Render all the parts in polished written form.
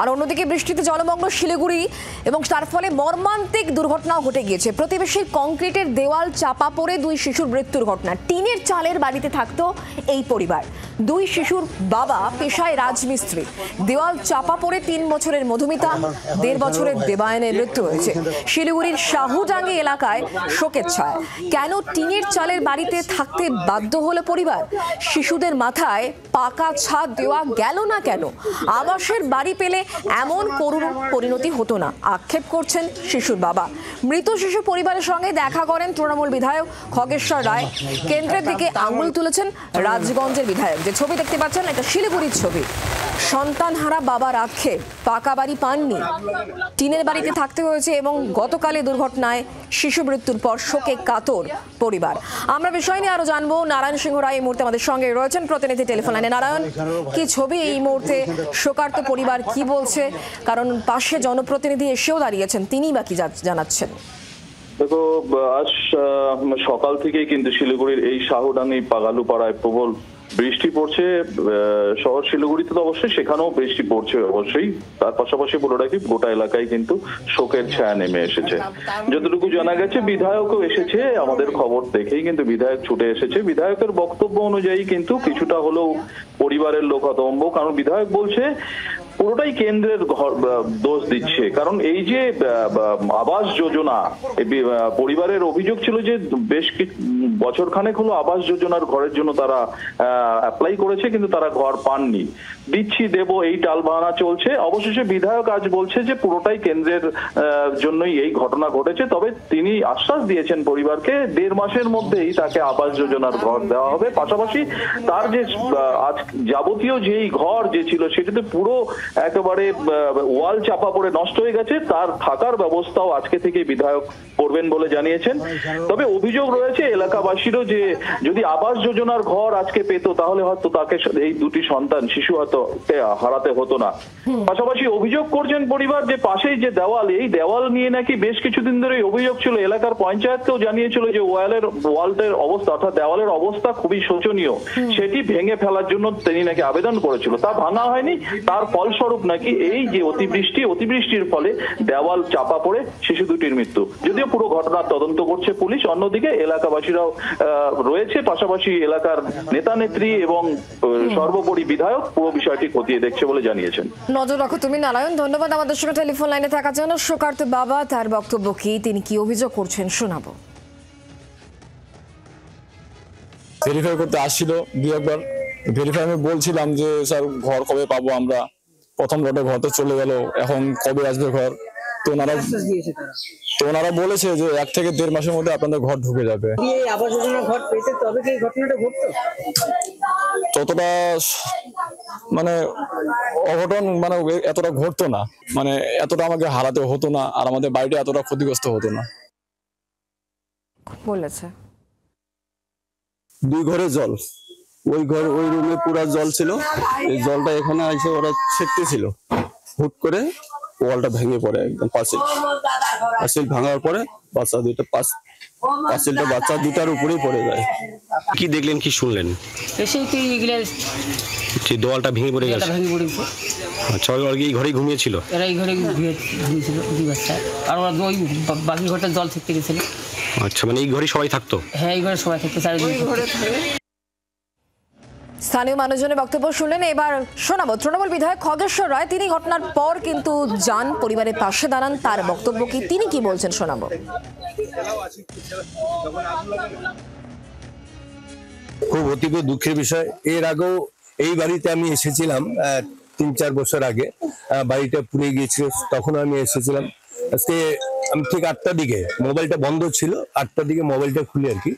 আর অন্যদিকে বৃষ্টিতে জলমগ্ন শিলিগুড়ি এবং তার ফলে মর্মান্তিক দুর্ঘটনাও ঘটে গিয়েছে। প্রতিবেশীর কংক্রিটের দেওয়াল চাপা পড়ে 2 শিশুর মৃত্যুর ঘটনা। টিনের চালের বাড়িতে থাকতো এই পরিবার। 2 শিশুর বাবা পেশায় রাজমিস্ত্রি। দেওয়াল চাপা পড়ে 3 বছরের মধুমিতা, 1.5 বছরের দেবায়নের মৃত্যু হয়েছে। শিলিগুড়ির শাহুডাঙ্গি এলাকায় শোকের ছায়া। কেন টিনের চালের বাড়িতে থাকতে বাধ্য হলো পরিবার? শিশুদের মাথায় পাকা ছাদ দেওয়া গেল না কেন? আবাসের বাড়ি পেলে এমন করুণ পরিণতি হতো না, আক্ষেপ করছেন শিশুর বাবা। মৃত শিশু পরিবারের সঙ্গে দেখা করেন তৃণমূল বিধায়ক খগেশ্বর রায়। কেন্দ্রের দিকে আঙুল তুলেছেন রাজগঞ্জের বিধায়ক। যে ছবি দেখতে পাচ্ছেন এটা শিলিগুড়ির ছবি। সন্তানহারা বাবার আক্ষেপ, পাকা বাড়ি পাননি, টিনের বাড়িতে থাকতে হয়েছে এবং গতকালের দুর্ঘটনায় শিশু মৃত্যুর পর শোকে কাতর পরিবার। আমরা বিষয় নিয়ে আরো জানবো। নারায়ণ সিংহ রায় এই মুহূর্তে আমাদের সঙ্গে রয়েছেন প্রতিনিধি টেলিফোন লাইনে। নারায়ণ, কি ছবি এই মুহূর্তে? শোকার্ত পরিবার কি বলছে? কারণ পাশে জনপ্রতিনিধি এসেও দাঁড়িয়েছেন, তিনিই বা কি জানাচ্ছেন? দেখো, আজ সকাল থেকেই কিন্তু শিলিগুড়ির এই শাহুডাঙ্গি পাগালু পাড়ায় প্রবল বৃষ্টি পড়ছে। শহর শিলিগুড়িতে তো অবশ্যই, সেখানেও বৃষ্টি পড়ছে অবশ্যই। তার পাশাপাশি বলে রাখি, গোটা এলাকায় কিন্তু শোকের ছায়া নেমে এসেছে। যতটুকু জানা গেছে, বিধায়কও এসেছে। আমাদের খবর দেখেই কিন্তু বিধায়ক ছুটে এসেছে। বিধায়কের বক্তব্য অনুযায়ী কিন্তু কিছুটা হলেও পরিবারের লোক হতভম্ব। কারণ বিধায়ক বলছে পুরোটাই কেন্দ্রের দোষ দিচ্ছে। কারণ এই যে আবাস যোজনা, পরিবারের অভিযোগ ছিল যে বেশ বছর খানেক হলো আবাস যোজনার ঘরের জন্য তারা অ্যাপ্লাই করেছে, কিন্তু তারা ঘর পাননি। দিচ্ছি দেব এই টালবাহানা চলছে। অবশেষে বিধায়ক আজ বলছে যে পুরোটাই কেন্দ্রের জন্যই এই ঘটনা ঘটেছে। তবে তিনি আশ্বাস দিয়েছেন পরিবারকে 1.5 মাসের মধ্যেই তাকে আবাস যোজনার ঘর দেওয়া হবে। পাশাপাশি তার যে আজ যাবতীয় যেই ঘর যে ছিল সেটাতে পুরো একেবারে ওয়াল চাপা পড়ে নষ্ট হয়ে গেছে। তার থাকার ব্যবস্থাও আজকে থেকে বিধায়ক করবেন বলে জানিয়েছেন। তবে অভিযোগ রয়েছে এলাকাবাসীরও যে যদি আবাস যোজনার ঘর আজকে পেত তাহলে হয়তো তাকে এই 2টি সন্তান শিশু হয়তো হারাতে হতো না। পাশাপাশি অভিযোগ করছেন পরিবার যে পাশেই যে দেওয়াল, এই দেওয়াল নিয়ে নাকি বেশ কিছুদিন ধরে অভিযোগ ছিল। এলাকার পঞ্চায়েতকেও জানিয়েছিল যে ওয়ালের অবস্থা, অর্থাৎ দেওয়ালের অবস্থা খুবই শোচনীয়। সেটি ভেঙে ফেলার জন্য তিনি নাকি আবেদন করেছিল, তা ভাঙা হয়নি। তার ফলস্বরূপ নাকি এই যে অতিবৃষ্টির ফলে দেওয়াল চাপা পড়ে শিশু 2টির মৃত্যু। যদিও পুরো ঘটনার তদন্ত করছে পুলিশ। অন্যদিকে এলাকাবাসীরাও রয়েছে, পাশাপাশি এলাকার নেতা নেত্রী এবং সর্বোপরি বিধায়ক পুরো বিষয়টি খতিয়ে দেখছে বলে জানিয়েছেন। নজর রাখো তুমি নারায়ণ, ধন্যবাদ আমাদের সঙ্গে টেলিফোন লাইনে থাকার জন্য। শোকার্ত বাবা, তার বক্তব্য কি, তিনি কি অভিযোগ করছেন শোনাবো। ভেরিফাই করতে আসছিল 2-1 বার। ভেরিফাই আমি বলছিলাম যে স্যার ঘর কবে পাবো আমরা, প্রথম লটে ঘর তো চলে গেল, এখন কবে আসবে ঘর? তো ওনারা বলেছে যে 1 থেকে 1.5 মাসের মধ্যে আপনাদের ঘর ঢুকে যাবে। ততটা মানে অঘটন মানে এতটা ঘটতো না, মানে এতটা আমাকে হারাতে হতো না, আর আমাদের বাড়িটা এতটা ক্ষতিগ্রস্ত হতো না। বলেছে 2 ঘরে জল, ওই রুমে পুরা জল ছিল। এই জলটা এখানে এসে ওরা ছেড়তেছিল, হুট করে ওয়ালটা ভেঙে পড়ে একদম পাঁচিল ভাঙার পরে পাঁচিলটা বাচ্চা 2টার উপরেই পড়ে যায়। কি দেখলেন, কি শুনলেন? দেওয়ালটা ভেঙে পড়ে গেছে। আচ্ছা, এই ঘরেই ঘুমিয়েছিল? এই ঘরে ঘুমিয়েছিল 2 বাচ্চা, আর ওরা ওই বাকি ঘরটা জল ছিটতে গেছিল। আচ্ছা, মানে এই ঘরে সবাই থাকতো? হ্যাঁ, এই ঘরে সবাই থাকতো। স্থানীয় মানুষজনের বক্তব্য শুনলেন। এবার শোনাবো তৃণমূল বিধায়ক খগেশ্বর রায়। তিনি ঘটনার পর কিন্তু যান, পরিবারের পাশে দাঁড়ান। তার বক্তব্য কি, তিনি কি বলছেন শোনাবো। খুব অতীব দুঃখের বিষয়। এর আগেও এই বাড়িতে আমি এসেছিলাম 3-4 বছর আগে। বাড়িটা পুড়ে গিয়েছিল, তখন আমি এসেছিলাম। আজকে আমি ঠিক 8টার দিকে, মোবাইলটা বন্ধ ছিল, 8টার দিকে মোবাইলটা খুলে আর কি,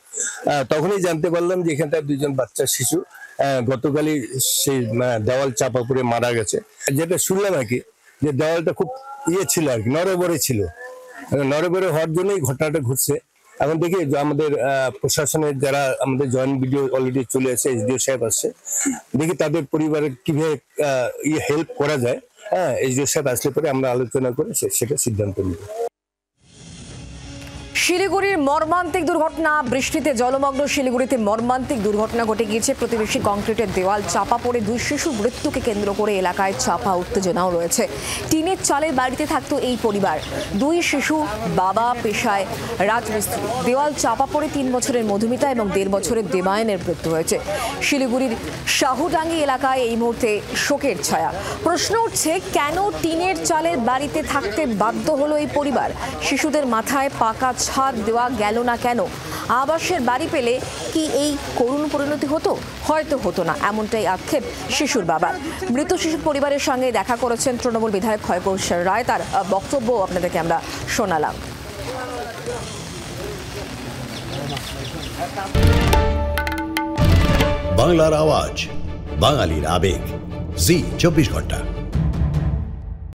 তখনই জানতে পারলাম যে এখানটা 2জন বাচ্চা শিশু গতকালই সেই দেওয়াল চাপা পড়ে মারা গেছে। যেটা শুনলাম আর কি, যে দেওয়ালটা খুব ছিল আর কি, নড়বড়ে ছিল। নড়বড়ে হওয়ার জন্যই ঘটনাটা ঘটছে। এখন দেখি আমাদের প্রশাসনের যারা আমাদের জয়েন্ট ভিডিও অলরেডি চলে আসে, এসডিও সাহেব আসছে, দেখি তাদের পরিবারের কিভাবে হেল্প করা যায়। এসডিও সাহেব আসলে পরে আমরা আলোচনা করে সেটা সিদ্ধান্ত নিব। শিলিগুড়ির মর্মান্তিক দুর্ঘটনা, বৃষ্টিতে জলমগ্ন শিলিগুড়িতে মর্মান্তিক দুর্ঘটনা ঘটে গিয়েছে। প্রতিবেশী কংক্রিটের দেওয়াল চাপা পড়ে দুই শিশুর মৃত্যুকে কেন্দ্র করে এলাকায় চাপা উত্তেজনাও রয়েছে। টিনের চালের বাড়িতে থাকতো এই পরিবার। দুই শিশু, বাবা পেশায় রাজমিস্ত্রি। দেওয়াল চাপা পড়ে 3 বছরের মধুমিতা এবং 1.5 বছরের দেবায়নের মৃত্যু হয়েছে। শিলিগুড়ির শাহুডাঙ্গি এলাকায় এই মুহূর্তে শোকের ছায়া। প্রশ্ন উঠছে, কেন টিনের চালের বাড়িতে থাকতে বাধ্য হলো এই পরিবার? শিশুদের মাথায় পাকা ছাদ দেওয়া গেল না কেন? আবাসের বাড়ি পেলে কি এই করুণ পরিণতি হতো? হয়তো হতো না, এমনটাই আক্ষেপ শিশুর বাবার। মৃত শিশুর পরিবারের সঙ্গে দেখা করেছেন তৃণমূল বিধায়ক খয়ঘোষ রায়, তার বক্তব্য আপনাদেরকে আমরা শোনালাম। বাংলার আওয়াজ, বাঙালির আবেগ, জি 24 ঘন্টা।